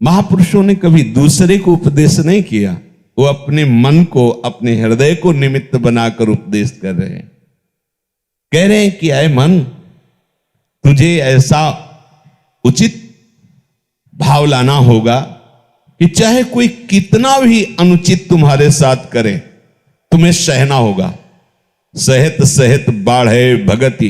महापुरुषों ने कभी दूसरे को उपदेश नहीं किया, वो अपने मन को, अपने हृदय को निमित्त बनाकर उपदेश कर रहे हैं। कह रहे हैं कि ऐ मन, तुझे ऐसा उचित भाव लाना होगा कि चाहे कोई कितना भी अनुचित तुम्हारे साथ करे, तुम्हें सहना होगा। सहत सहत बाढ़े भगति,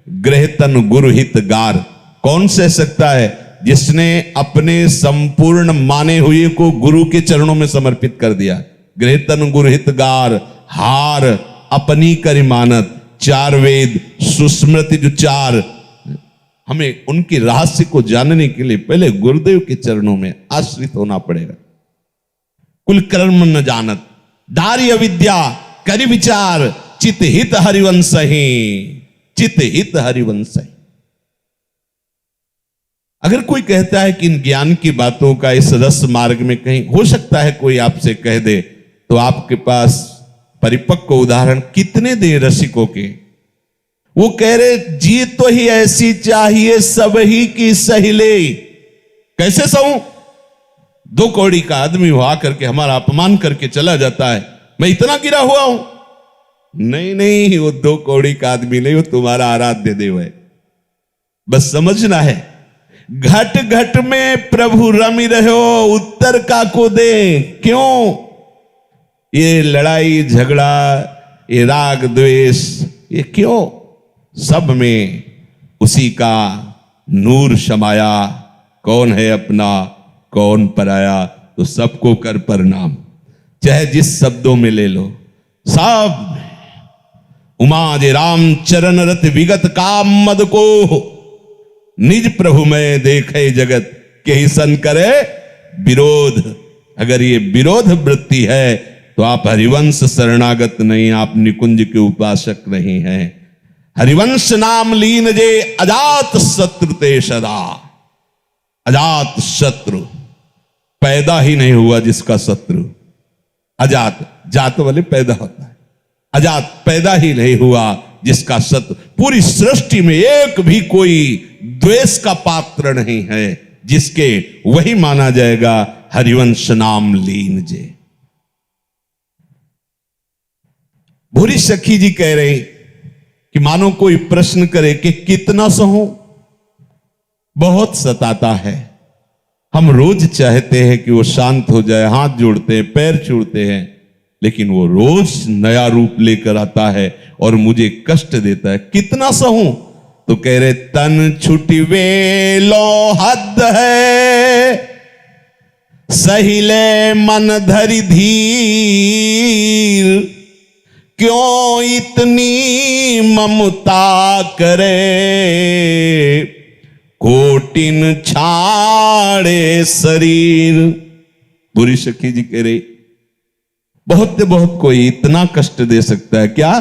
ग्रह तन गुरु हित गार। कौन सह सकता है? जिसने अपने संपूर्ण माने हुए को गुरु के चरणों में समर्पित कर दिया। ग्रह तन गुरु हित गार, हार अपनी करि मानत, चार वेद सुस्मृति जो चार। हमें उनके रहस्य को जानने के लिए पहले गुरुदेव के चरणों में आश्रित होना पड़ेगा। कुल कर्म न जानत, दारी अविद्या करि विचार, चित हित हरिवंश ही, चित हित हरिवंश ही। अगर कोई कहता है कि इन ज्ञान की बातों का इस रस मार्ग में कहीं हो सकता है कोई आपसे कह दे, तो आपके पास परिपक्व उदाहरण कितने दे रसिकों के। वो कह रहे जी तो ही ऐसी चाहिए सब ही की सहिले। कैसे सहूं? 2 कौड़ी का आदमी हो आकर के हमारा अपमान करके चला जाता है, मैं इतना गिरा हुआ हूं। नहीं नहीं, वो 2 कौड़ी का आदमी नहीं, वो तुम्हारा आराध्य देव है। बस समझना है, घट घट में प्रभु रमि रहो, उत्तर का को दे। क्यों? ये लड़ाई झगड़ा, ये राग द्वेष, ये क्यों? सब में उसी का नूर समाया। कौन है अपना कौन पराया, तो सबको कर प्रणाम। चाहे जिस शब्दों में ले लो, सब उमा जे राम चरण रत विगत काम मद को, निज प्रभु में देखे जगत के ही सन करे विरोध। अगर ये विरोध वृत्ति है तो आप हरिवंश शरणागत नहीं, आप निकुंज के उपासक नहीं हैं। हरिवंश नाम लीन जे अजात शत्रु ते सदा। अजात शत्रु, पैदा ही नहीं हुआ जिसका शत्रु। अजात, जात वाले पैदा होता है, अजात पैदा ही नहीं हुआ जिसका शत्रु। पूरी सृष्टि में एक भी कोई द्वेष का पात्र नहीं है जिसके वही माना जाएगा हरिवंश नाम लीन जे। भूरी सखी जी कह रहे कि मानो कोई प्रश्न करे कि कितना सहूं, बहुत सताता है। हम रोज चाहते हैं कि वो शांत हो जाए, हाथ जोड़ते हैं, पैर छूते हैं, लेकिन वो रोज नया रूप लेकर आता है और मुझे कष्ट देता है। कितना सहूं? तो कह रहे तन छुटी वेलो हद है, सहिले मन धरि धीर, क्यों इतनी ममता करे, कोटिन छाड़े शरीर। बुरी सखी जी कह रही बहुत कोई इतना कष्ट दे सकता है क्या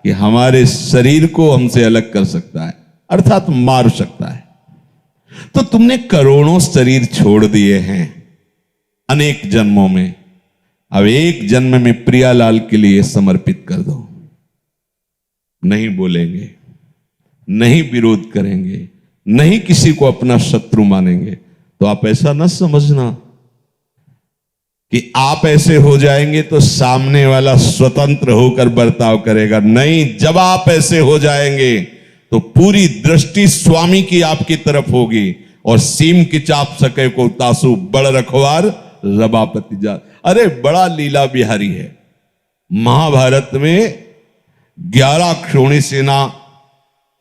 कि हमारे शरीर को हमसे अलग कर सकता है, अर्थात मार सकता है। तो तुमने करोड़ों शरीर छोड़ दिए हैं अनेक जन्मों में, अब एक जन्म में प्रियालाल के लिए समर्पित कर दो। नहीं बोलेंगे, नहीं विरोध करेंगे, नहीं किसी को अपना शत्रु मानेंगे। तो आप ऐसा न समझना कि आप ऐसे हो जाएंगे तो सामने वाला स्वतंत्र होकर बर्ताव करेगा। नहीं, जब आप ऐसे हो जाएंगे तो पूरी दृष्टि स्वामी की आपकी तरफ होगी। और सीम की चाप सके को तासु बड़ रखवार रबापति जा। अरे बड़ा लीला बिहारी है। महाभारत में 11 अक्षौणी सेना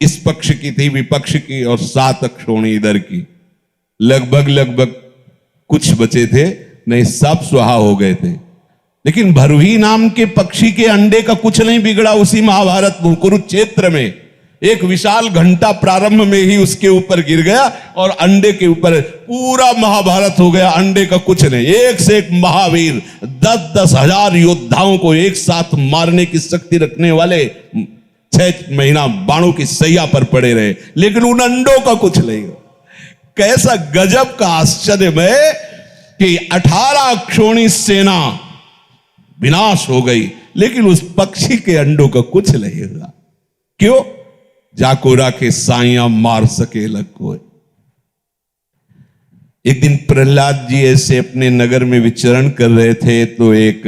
इस पक्ष की थी, विपक्ष की, और 7 अक्षौणी इधर की। लगभग कुछ बचे थे, नहीं सब स्वाहा हो गए थे। लेकिन भरुही नाम के पक्षी के अंडे का कुछ नहीं बिगड़ा। उसी महाभारत कुरुक्षेत्र में एक विशाल घंटा प्रारंभ में ही उसके ऊपर गिर गया और अंडे के ऊपर पूरा महाभारत हो गया। अंडे का कुछ नहीं। एक से एक महावीर, 10-10 हजार योद्धाओं को एक साथ मारने की शक्ति रखने वाले 6 महीना बाणों की सैया पर पड़े रहे, लेकिन उन अंडों का कुछ नहीं। कैसा गजब का आश्चर्य है कि 18 अक्षौणी सेना विनाश हो गई, लेकिन उस पक्षी के अंडों का कुछ नहीं हुआ। क्यों? जाको राखे साइया मार सके लग कोई। एक दिन प्रहलाद जी ऐसे अपने नगर में विचरण कर रहे थे, तो एक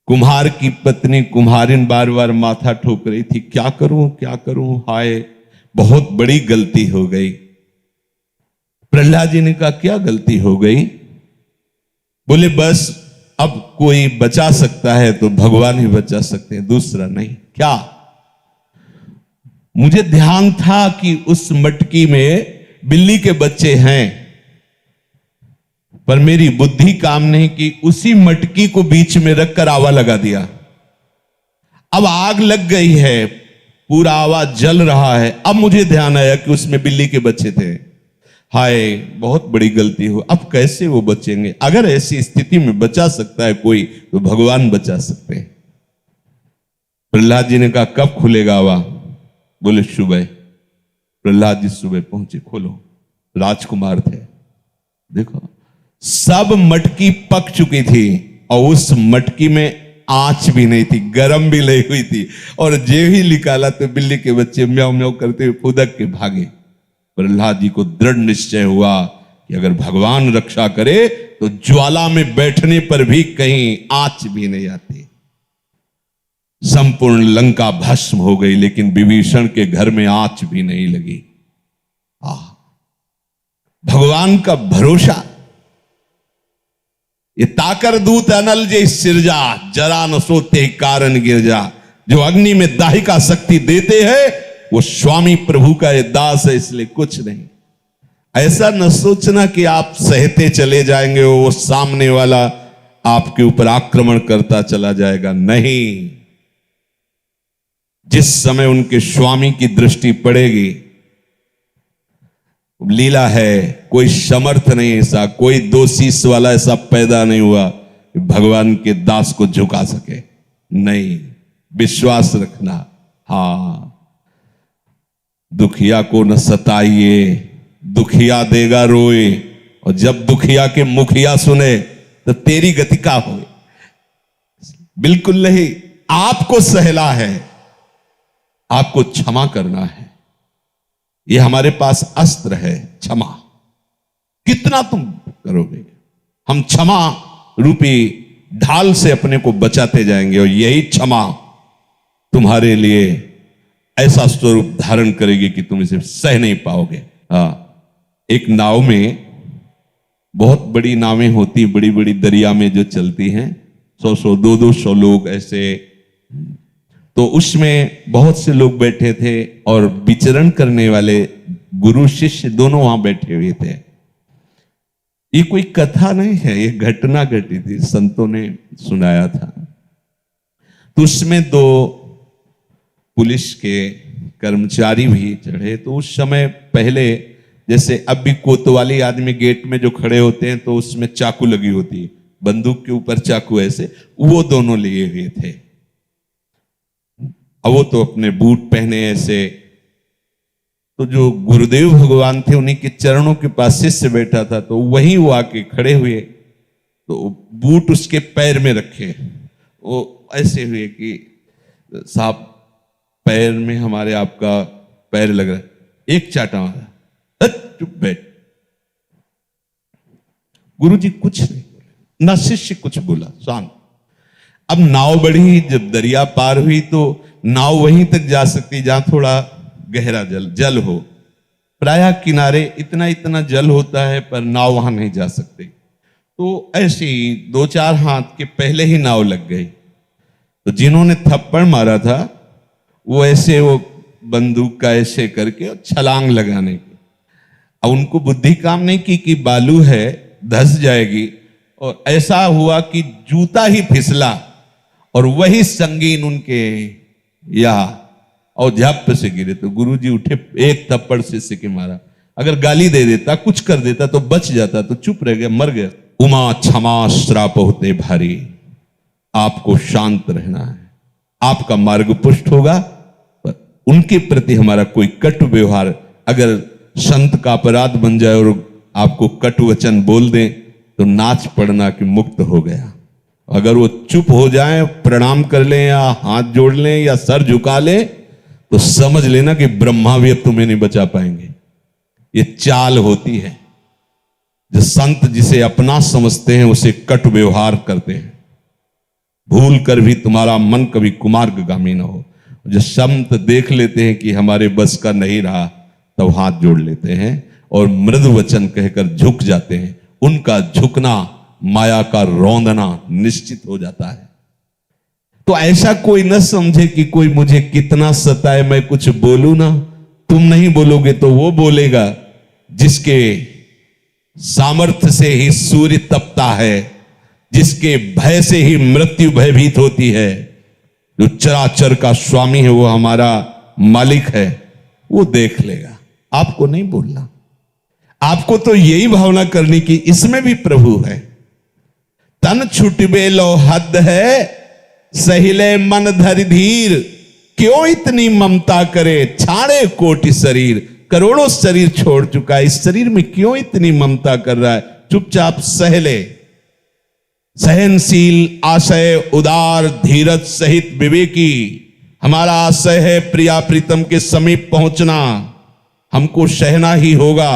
कुम्हार की पत्नी कुम्हारिन बार बार माथा ठोक रही थी, क्या करूं, हाय बहुत बड़ी गलती हो गई। प्रहलाद जी ने कहा, क्या गलती हो गई? बोले, बस अब कोई बचा सकता है तो भगवान ही बचा सकते हैं, दूसरा नहीं। क्या? मुझे ध्यान था कि उस मटकी में बिल्ली के बच्चे हैं, पर मेरी बुद्धि काम नहीं की, उसी मटकी को बीच में रखकर आवा लगा दिया। अब आग लग गई है, पूरा आवा जल रहा है। अब मुझे ध्यान आया कि उसमें बिल्ली के बच्चे थे। हाय, बहुत बड़ी गलती हो। अब कैसे वो बचेंगे? अगर ऐसी स्थिति में बचा सकता है कोई, तो भगवान बचा सकते हैं। प्रहलाद जी ने कहा, कब खुलेगा आवा? बोले, सुबह। प्रहलाद जी सुबह पहुंचे, खोलो। राजकुमार थे। देखो, सब मटकी पक चुकी थी और उस मटकी में आंच भी नहीं थी, गरम भी नहीं हुई थी, और जे ही निकाला तो बिल्ली के बच्चे म्याऊ म्याऊ करते हुए फुदक के भागे। प्रहलाद जी को दृढ़ निश्चय हुआ कि अगर भगवान रक्षा करे तो ज्वाला में बैठने पर भी कहीं आंच भी नहीं आती। संपूर्ण लंका भस्म हो गई, लेकिन विभीषण के घर में आंच भी नहीं लगी। भगवान का भरोसा। ये ताकर दूत अनल जे सिरजा, जरा न सोते कारण गिरजा। जो अग्नि में दाहिका शक्ति देते हैं वो स्वामी प्रभु का ये दास है, इसलिए कुछ नहीं। ऐसा न सोचना कि आप सहते चले जाएंगे, वो सामने वाला आपके ऊपर आक्रमण करता चला जाएगा। नहीं, जिस समय उनके स्वामी की दृष्टि पड़ेगी, लीला है, कोई समर्थ नहीं ऐसा, कोई दो शीश वाला ऐसा पैदा नहीं हुआ कि भगवान के दास को झुका सके। नहीं, विश्वास रखना। हाँ, दुखिया को न सताइए, दुखिया देगा रोए, और जब दुखिया के मुखिया सुने तो तेरी गति का हो। बिल्कुल नहीं, आपको सहला है, आपको क्षमा करना है। ये हमारे पास अस्त्र है, क्षमा। कितना तुम करोगे? हम क्षमा रूपी ढाल से अपने को बचाते जाएंगे, और यही क्षमा तुम्हारे लिए ऐसा स्वरूप धारण करेगी कि तुम इसे सह नहीं पाओगे। एक नाव में, बहुत बड़ी नावें होती, बड़ी बड़ी दरिया में जो चलती हैं, 100-100, 200-200 लोग ऐसे, तो उसमें बहुत से लोग बैठे थे और विचरण करने वाले गुरु शिष्य दोनों वहां बैठे हुए थे। ये कोई कथा नहीं है, ये घटना घटी थी, संतों ने सुनाया था। तो उसमें 2 पुलिस के कर्मचारी भी चढ़े। तो उस समय पहले, जैसे अब भी कोतवाली आदमी गेट में जो खड़े होते हैं तो उसमें चाकू लगी होती है, बंदूक के ऊपर चाकू ऐसे, वो दोनों लिए हुए थे। अब वो तो अपने बूट पहने ऐसे। तो जो गुरुदेव भगवान थे, उन्हीं के चरणों के पास शिष्य बैठा था, तो वहीं वो आके खड़े हुए, तो बूट उसके पैर में रखे, वो ऐसे हुए कि साहब पैर में हमारे आपका पैर लग रहा है। एक चाटा मारा, चुप बैठ। गुरुजी कुछ नहीं बोले, ना शिष्य कुछ बोला, शांत। अब नाव बढ़ी, जब दरिया पार हुई तो नाव वहीं तक जा सकती जहां थोड़ा गहरा जल हो। प्रायः किनारे इतना जल होता है, पर नाव वहां नहीं जा सकती। तो ऐसे ही 2-4 हाथ के पहले ही नाव लग गई। तो जिन्होंने थप्पड़ मारा था वो ऐसे, वो बंदूक का ऐसे करके छलांग लगाने की। अब उनको बुद्धि काम नहीं की कि बालू है, धंस जाएगी, और ऐसा हुआ कि जूता ही फिसला और वही संगीन उनके यहाँ, और झप से गिरे। तो गुरुजी उठे, एक थप्पड़ शिष्य के मारा। अगर गाली दे देता, कुछ कर देता तो बच जाता, तो चुप रह गया, मर गया। उमा क्षमा श्राप होते भारी, आपको शांत रहना है, आपका मार्ग पुष्ट होगा। पर उनके प्रति हमारा कोई कटु व्यवहार, अगर संत का अपराध बन जाए और आपको कटु वचन बोल दें, तो नाच पड़ना कि मुक्त हो गया। अगर वो चुप हो जाए, प्रणाम कर लें या हाथ जोड़ लें या सर झुका लें, तो समझ लेना कि ब्रह्मा भी अब तुम्हें नहीं बचा पाएंगे। ये चाल होती है। जो संत जिसे अपना समझते हैं उसे कट व्यवहार करते हैं। भूल कर भी तुम्हारा मन कभी कुमार्गगामी न हो। जो संत देख लेते हैं कि हमारे बस का नहीं रहा, तब हाथ जोड़ लेते हैं और मृदु वचन कहकर झुक जाते हैं। उनका झुकना माया का रौंदना निश्चित हो जाता है। तो ऐसा कोई न समझे कि कोई मुझे कितना सताए, मैं कुछ बोलूं ना। तुम नहीं बोलोगे तो वो बोलेगा, जिसके सामर्थ्य से ही सूर्य तपता है, जिसके भय से ही मृत्यु भयभीत होती है, जो चराचर का स्वामी है, वो हमारा मालिक है, वो देख लेगा। आपको नहीं बोलना, आपको तो यही भावना करनी कि इसमें भी प्रभु है। तन छुटबे लो हद है, सहिले मन धरि धीर, क्यों इतनी ममता करे, छाड़े कोटि शरीर। करोड़ों शरीर छोड़ चुका है, इस शरीर में क्यों इतनी ममता कर रहा है। चुपचाप सह ले। सहनशील आशय उदार धीरज सहित विवेकी, हमारा आशय है प्रिया प्रीतम के समीप पहुंचना, हमको सहना ही होगा।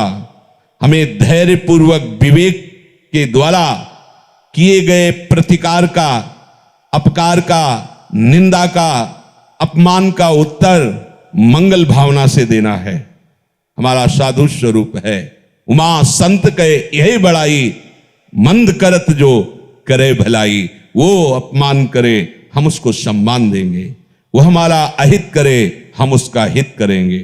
हमें धैर्य पूर्वक विवेक के द्वारा किए गए प्रतिकार का, अपकार का, निंदा का, अपमान का उत्तर मंगल भावना से देना है। हमारा साधु स्वरूप है। उमा संत कहे यही बड़ाई, मंद करत जो करे भलाई। वो अपमान करे हम उसको सम्मान देंगे, वो हमारा अहित करे हम उसका हित करेंगे,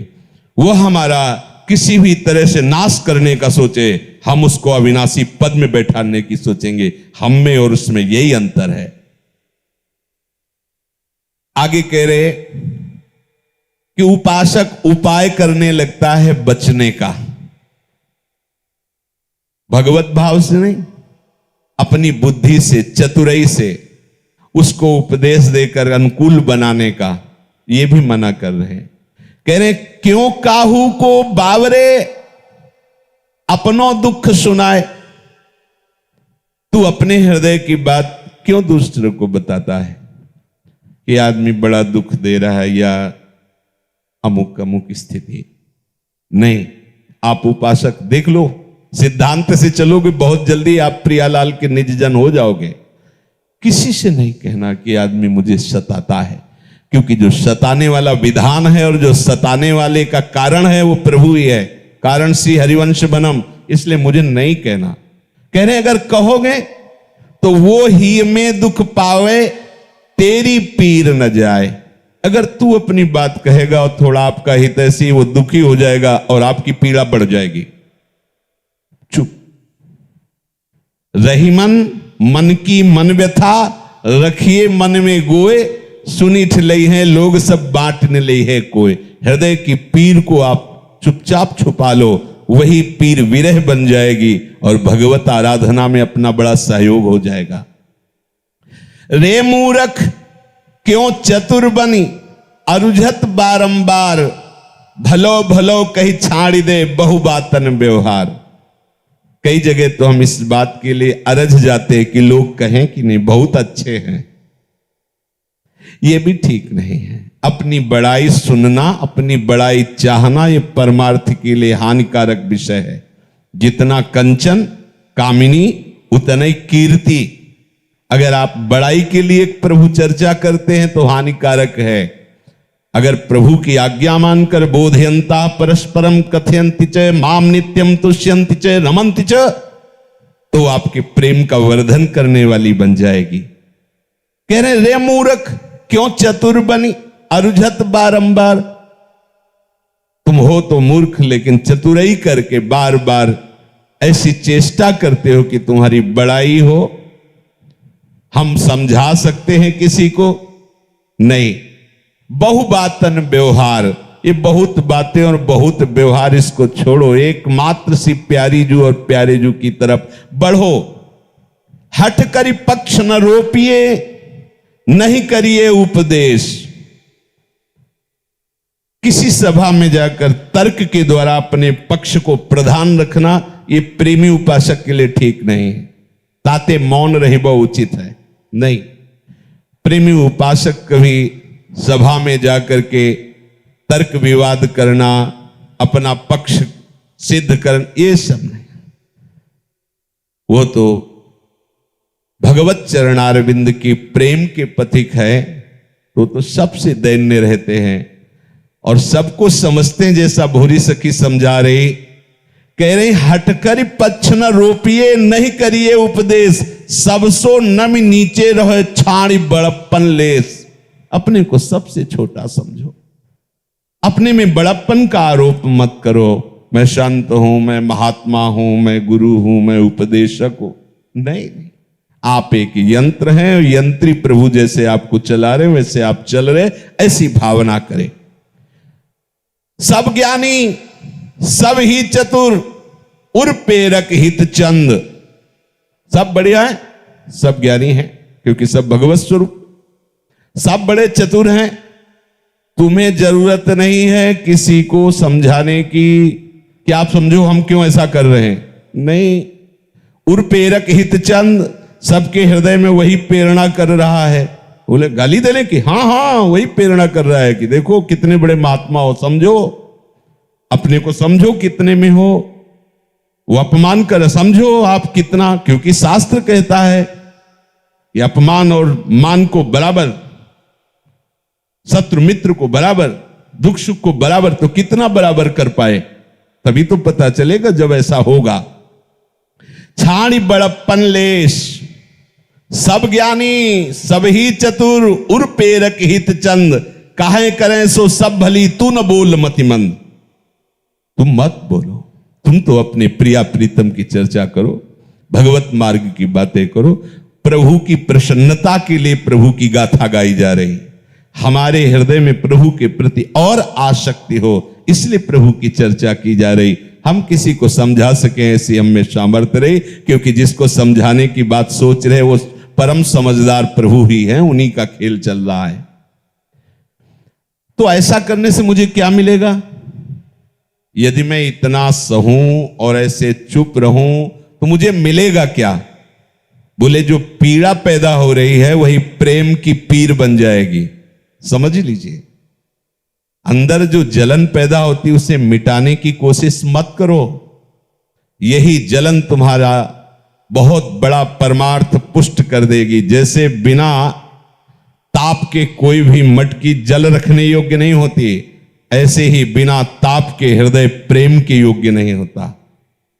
वो हमारा किसी भी तरह से नाश करने का सोचे हम उसको अविनाशी पद में बैठाने की सोचेंगे। हम में और उसमें यही अंतर है। आगे कह रहे कि उपासक उपाय करने लगता है बचने का, भगवत भाव से नहीं, अपनी बुद्धि से, चतुराई से उसको उपदेश देकर अनुकूल बनाने का। ये भी मना कर रहे हैं। कह रहे क्यों काहू को बावरे, अपनों दुख सुनाए। तू अपने हृदय की बात क्यों दूसरों को बताता है। ये आदमी बड़ा दुख दे रहा है या अमुक अमुक स्थिति। नहीं, आप उपासक देख लो, सिद्धांत से चलोगे बहुत जल्दी आप प्रियालाल के निज जन हो जाओगे। किसी से नहीं कहना कि आदमी मुझे सताता है, क्योंकि जो सताने वाला विधान है और जो सताने वाले का कारण है वो प्रभु ही है। कारण सी हरिवंश बनम, इसलिए मुझे नहीं कहना। कह रहे अगर कहोगे तो वो ही में दुख पावे, तेरी पीर न जाए। अगर तू अपनी बात कहेगा और थोड़ा आपका हित ऐसी, वो दुखी हो जाएगा और आपकी पीड़ा बढ़ जाएगी। चुप रही मन की मन व्यथा, रखिए मन में गोए, सुनी ठिलई है लोग सब बांटने लई है कोई। हृदय की पीर को आप चुपचाप छुपा लो, वही पीर विरह बन जाएगी और भगवत आराधना में अपना बड़ा सहयोग हो जाएगा। रे मूरख क्यों चतुर बनी, अरुझत बारंबार, भलो भलो कही छाड़ी दे बहु बातन व्यवहार। कई जगह तो हम इस बात के लिए अरझ जाते हैं कि लोग कहें कि नहीं बहुत अच्छे हैं। ये भी ठीक नहीं है। अपनी बड़ाई सुनना, अपनी बड़ाई चाहना, ये परमार्थ के लिए हानिकारक विषय है। जितना कंचन कामिनी उतनी कीर्ति। अगर आप बड़ाई के लिए प्रभु चर्चा करते हैं तो हानिकारक है। अगर प्रभु की आज्ञा मानकर बोधयंता परस्परम कथयंति च माम नित्यम तुष्यंति च रमन्ति च, तो आपके प्रेम का वर्धन करने वाली बन जाएगी। कह रहे रे मूर्ख क्यों चतुर बनी, अरुझत बारंबार। तुम हो तो मूर्ख, लेकिन चतुराई करके बार बार ऐसी चेष्टा करते हो कि तुम्हारी बड़ाई हो। हम समझा सकते हैं किसी को? नहीं। बहुबातन व्यवहार, ये बहुत बातें और बहुत व्यवहार इसको छोड़ो। एकमात्र सी प्यारी जू और प्यारे जू की तरफ बढ़ो। हट करी पक्ष न रोपिए, नहीं करिए उपदेश। किसी सभा में जाकर तर्क के द्वारा अपने पक्ष को प्रधान रखना ये प्रेमी उपासक के लिए ठीक नहीं है। ताते मौन रहे वो उचित है। नहीं, प्रेमी उपासक कभी सभा में जाकर के तर्क विवाद करना, अपना पक्ष सिद्ध करना, ये सब नहीं। वो तो भगवत चरणारविंद की प्रेम के पथिक है, तो सबसे दैन्य रहते हैं और सबको समझते हैं। जैसा भूरी सखी समझा रही, कह रही हटकर पक्ष न रोपिए, नहीं करिए उपदेश, सबसो नम नीचे रहे छाड़ी बड़प्पन लेस। अपने को सबसे छोटा समझो, अपने में बड़प्पन का आरोप मत करो। मैं संत हूं, मैं महात्मा हूं, मैं गुरु हूं, मैं उपदेशक हूं। नहीं, आप एक यंत्र हैं, यंत्री प्रभु जैसे आपको चला रहे वैसे आप चल रहे, ऐसी भावना करें। सब ज्ञानी सब ही चतुर, उर प्रेरक हित चंद। सब बढ़िया है, सब ज्ञानी हैं क्योंकि सब भगवत स्वरूप, सब बड़े चतुर हैं। तुम्हें जरूरत नहीं है किसी को समझाने की कि आप समझो हम क्यों ऐसा कर रहे हैं। नहीं, उर प्रेरक हित चंद, सबके हृदय में वही प्रेरणा कर रहा है। बोले गाली देने की, हाँ हाँ वही प्रेरणा कर रहा है कि देखो कितने बड़े महात्मा हो, समझो अपने को, समझो कितने में हो। वो अपमान कर, समझो आप कितना, क्योंकि शास्त्र कहता है कि अपमान और मान को बराबर, शत्रु मित्र को बराबर, दुख सुख को बराबर, तो कितना बराबर कर पाए, तभी तो पता चलेगा जब ऐसा होगा। छाणी बड़प्पन लेश, सब ज्ञानी सब ही चतुर, उर प्रेरक हित चंद, काहे करें सो सब भली, तू न बोल मतिमंद। तुम मत बोलो, तुम तो अपने प्रिया प्रीतम की चर्चा करो, भगवत मार्ग की बातें करो। प्रभु की प्रसन्नता के लिए प्रभु की गाथा गाई जा रही, हमारे हृदय में प्रभु के प्रति और आसक्ति हो, इसलिए प्रभु की चर्चा की जा रही। हम किसी को समझा सकें ऐसी हम में सामर्थ्य रही, क्योंकि जिसको समझाने की बात सोच रहे वो परम समझदार प्रभु ही हैं, उन्हीं का खेल चल रहा है। तो ऐसा करने से मुझे क्या मिलेगा? यदि मैं इतना सहूं और ऐसे चुप रहूं तो मुझे मिलेगा क्या? बोले जो पीड़ा पैदा हो रही है वही प्रेम की पीर बन जाएगी। समझ लीजिए, अंदर जो जलन पैदा होती है उसे मिटाने की कोशिश मत करो। यही जलन तुम्हारा बहुत बड़ा परमार्थ पुष्ट कर देगी। जैसे बिना ताप के कोई भी मटकी जल रखने योग्य नहीं होती, ऐसे ही बिना ताप के हृदय प्रेम के योग्य नहीं होता।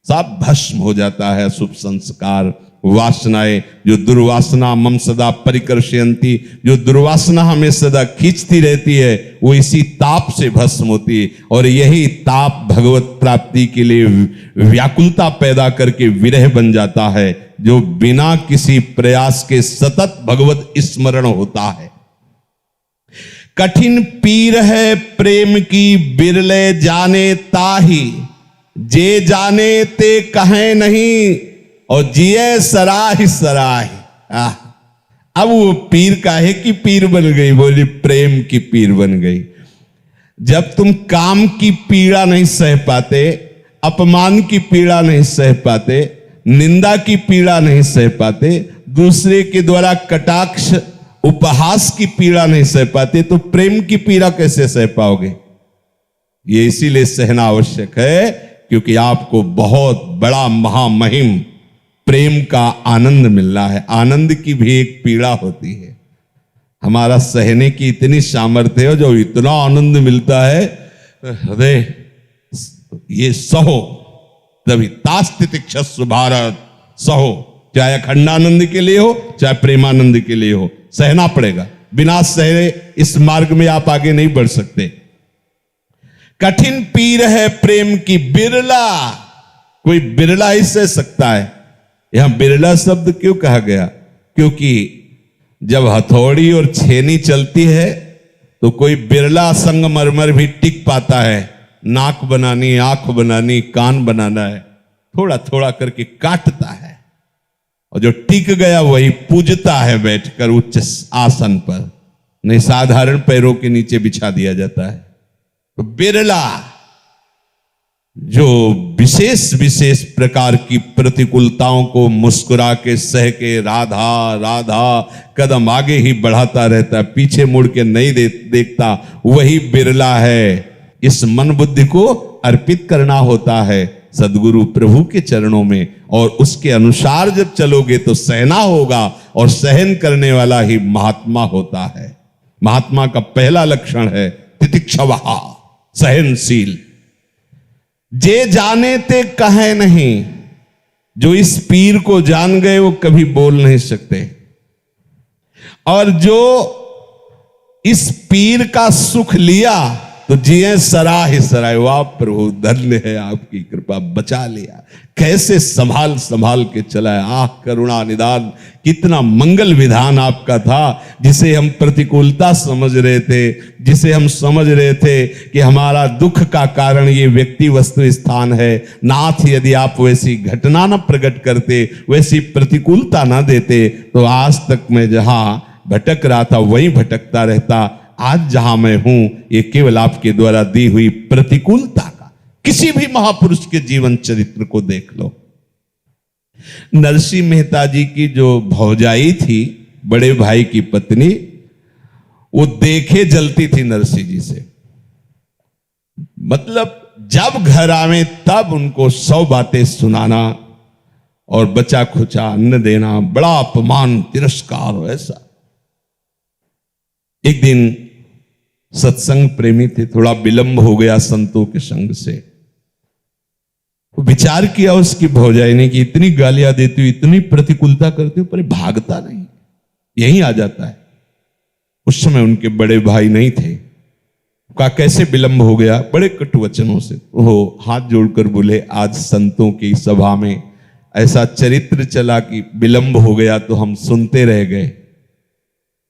सब भस्म हो जाता है। शुभ संस्कार, वासनाएं, जो दुर्वासना मम सदा परिकर्षयन्ति, जो दुर्वासना हमें सदा खींचती रहती है, वो इसी ताप से भस्म होती है। और यही ताप भगवत प्राप्ति के लिए व्याकुलता पैदा करके विरह बन जाता है, जो बिना किसी प्रयास के सतत भगवत स्मरण होता है। कठिन पीर है प्रेम की, बिरले जाने ताही, जे जाने ते कहे नहीं, और जिये सराह सराह। अब वो पीर काहे की पीर बन गई? बोली प्रेम की पीर बन गई। जब तुम काम की पीड़ा नहीं सह पाते, अपमान की पीड़ा नहीं सह पाते, निंदा की पीड़ा नहीं सह पाते, दूसरे के द्वारा कटाक्ष उपहास की पीड़ा नहीं सह पाते, तो प्रेम की पीड़ा कैसे सह पाओगे? ये इसीलिए सहना आवश्यक है क्योंकि आपको बहुत बड़ा महामहिम प्रेम का आनंद मिल रहा है। आनंद की भी एक पीड़ा होती है। हमारा सहने की इतनी सामर्थ्य है, जो इतना आनंद मिलता है हृदय, ये सहो तभी तास्तितिक्षस्व भारत, सहो, चाहे अखंडानंद के लिए हो चाहे प्रेमानंद के लिए हो, सहना पड़ेगा। बिना सहे इस मार्ग में आप आगे नहीं बढ़ सकते। कठिन पीर है प्रेम की, बिरला, कोई बिरला ही सह सकता है। यहां बिरला शब्द क्यों कहा गया? क्योंकि जब हथौड़ी और छेनी चलती है तो कोई बिरला संगमरमर भी टिक पाता है। नाक बनानी, आंख बनानी, कान बनाना है, थोड़ा थोड़ा करके काटता है, और जो टिक गया वही पूजता है बैठकर उच्च आसन पर, नहीं साधारण पैरों के नीचे बिछा दिया जाता है। तो बिरला जो विशेष विशेष प्रकार की प्रतिकूलताओं को मुस्कुरा के सह के राधा राधा कदम आगे ही बढ़ाता रहता है, पीछे मुड़ के नहीं देखता, वही बिरला है। इस मन बुद्धि को अर्पित करना होता है, सदगुरु प्रभु के चरणों में, और उसके अनुसार जब चलोगे तो सहना होगा, और सहन करने वाला ही महात्मा होता है। महात्मा का पहला लक्षण है तितिक्षवः, सहनशील। जे जाने ते कहे नहीं, जो इस पीर को जान गए वो कभी बोल नहीं सकते, और जो इस पीर का सुख लिया तो जिए सराह सराय। वाह प्रभु, धन्य है आपकी कृपा, बचा लिया। कैसे संभाल संभाल के चला है। आह करुणा निदान, कितना मंगल विधान आपका था, जिसे हम प्रतिकूलता समझ रहे थे, जिसे हम समझ रहे थे कि हमारा दुख का कारण ये व्यक्ति वस्तु स्थान है। नाथ, यदि आप वैसी घटना न प्रकट करते, वैसी प्रतिकूलता न देते, तो आज तक मैं जहां भटक रहा था वहीं भटकता रहता। आज जहां मैं हूं, ये केवल आपके द्वारा दी हुई प्रतिकूलता का। किसी भी महापुरुष के जीवन चरित्र को देख लो। नरसिंह मेहता जी की जो भौजाई थी, बड़े भाई की पत्नी, वो देखे जलती थी नरसिंह जी से। मतलब जब घर आवे तब उनको 100 बातें सुनाना और बचा खुचा अन्न देना, बड़ा अपमान तिरस्कार। ऐसा एक दिन सत्संग प्रेमी थे, थोड़ा विलंब हो गया संतों के संग से। विचार किया उसकी भौजाई ने कि इतनी गालियां देती हुई, इतनी प्रतिकूलता करती हुई, पर भागता नहीं, यहीं आ जाता है। उस समय उनके बड़े भाई नहीं थे। कहा कैसे विलंब हो गया, बड़े कटु वचनों से वो हाथ जोड़कर बोले, आज संतों की सभा में ऐसा चरित्र चला कि विलंब हो गया तो हम सुनते रह गए।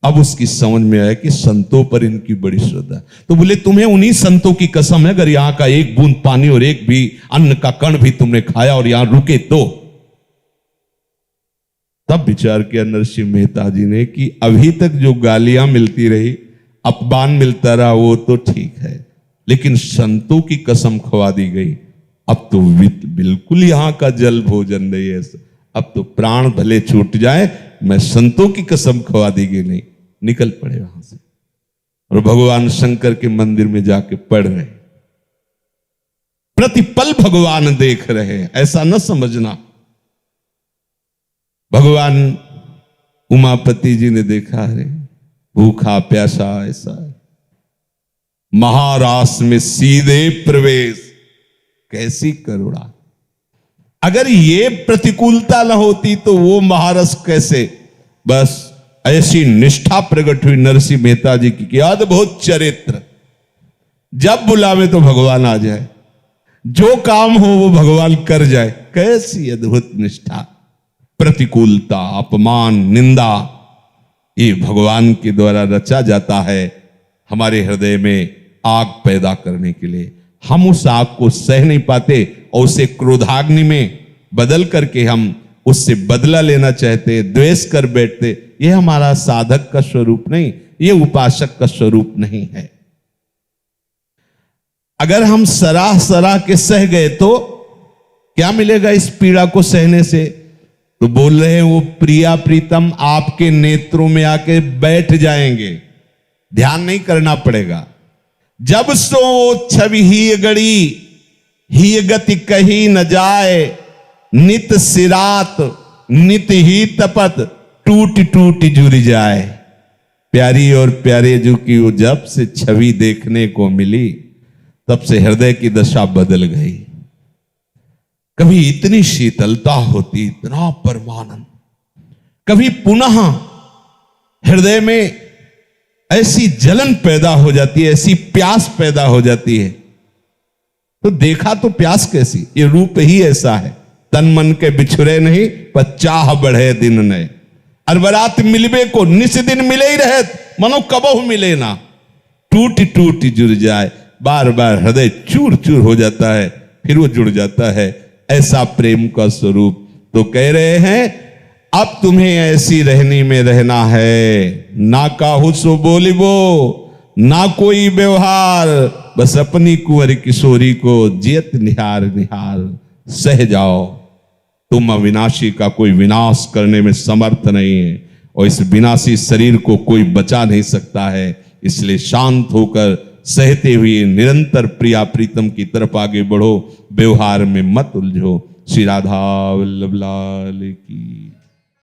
अब उसकी समझ में आया कि संतों पर इनकी बड़ी श्रद्धा। तो बोले तुम्हें उन्हीं संतों की कसम है, अगर यहां का एक बूंद पानी और एक भी अन्न का कण भी तुमने खाया और यहां रुके तो। तब विचार किया नरसिंह मेहता जी ने कि अभी तक जो गालियां मिलती रही, अपमान मिलता रहा, वो तो ठीक है, लेकिन संतों की कसम खवा दी गई, अब तो बिल्कुल यहां का जल भोजन नहीं है। अब तो प्राण भले छूट जाए, मैं संतों की कसम खवा दी गई नहीं। निकल पड़े वहां से और भगवान शंकर के मंदिर में जाके पढ़ रहे। प्रतिपल भगवान देख रहे, ऐसा न समझना। भगवान उमापति जी ने देखा, अरे भूखा प्यासा ऐसा है, महारास में सीधे प्रवेश, कैसी करुणा। अगर ये प्रतिकूलता न होती तो वो महारस कैसे। बस ऐसी निष्ठा प्रकट हुई नरसिंह मेहता जी की, अद्भुत चरित्र। जब बुलावे तो भगवान आ जाए, जो काम हो वो भगवान कर जाए। कैसी अद्भुत निष्ठा। प्रतिकूलता, अपमान, निंदा, ये भगवान के द्वारा रचा जाता है हमारे हृदय में आग पैदा करने के लिए। हम उस आग को सह नहीं पाते और उसे क्रोधाग्नि में बदल करके हम उससे बदला लेना चाहते, द्वेष कर बैठते। यह हमारा साधक का स्वरूप नहीं, यह उपासक का स्वरूप नहीं है। अगर हम सराह सराह के सह गए तो क्या मिलेगा इस पीड़ा को सहने से। तो बोल रहे हैं वो प्रिया प्रीतम आपके नेत्रों में आके बैठ जाएंगे, ध्यान नहीं करना पड़ेगा। जब सो छवि ही गड़ी, ही गति कही न जाए, नित सिरात नित ही तपत, टूट टूट जुड़ जाए। प्यारी और प्यारे जो की वो जब से छवि देखने को मिली, तब से हृदय की दशा बदल गई। कभी इतनी शीतलता होती, इतना परमानंद, कभी पुनः हृदय में ऐसी जलन पैदा हो जाती है, ऐसी प्यास पैदा हो जाती है। तो देखा तो प्यास कैसी, ये रूप ही ऐसा है। तन मन के बिछुरे नहीं, पर चाह बढ़े दिन नए। अरबरात मिलबे को निस दिन मिले ही रहे, मनो कबहु मिले ना। टूट टूट जुड़ जाए, बार बार हृदय चूर चूर हो जाता है, फिर वो जुड़ जाता है। ऐसा प्रेम का स्वरूप। तो कह रहे हैं अब तुम्हें ऐसी रहनी में रहना है, ना काहू सो बोलिबो, ना कोई व्यवहार, बस अपनी कुंवर किशोरी को जियत निहार निहार सह जाओ। तुम अविनाशी का कोई विनाश करने में समर्थ नहीं है, और इस विनाशी शरीर को कोई बचा नहीं सकता है। इसलिए शांत होकर सहते हुए निरंतर प्रिया प्रीतम की तरफ आगे बढ़ो। व्यवहार में मत उलझो। श्री राधा वल्लभ लाल की।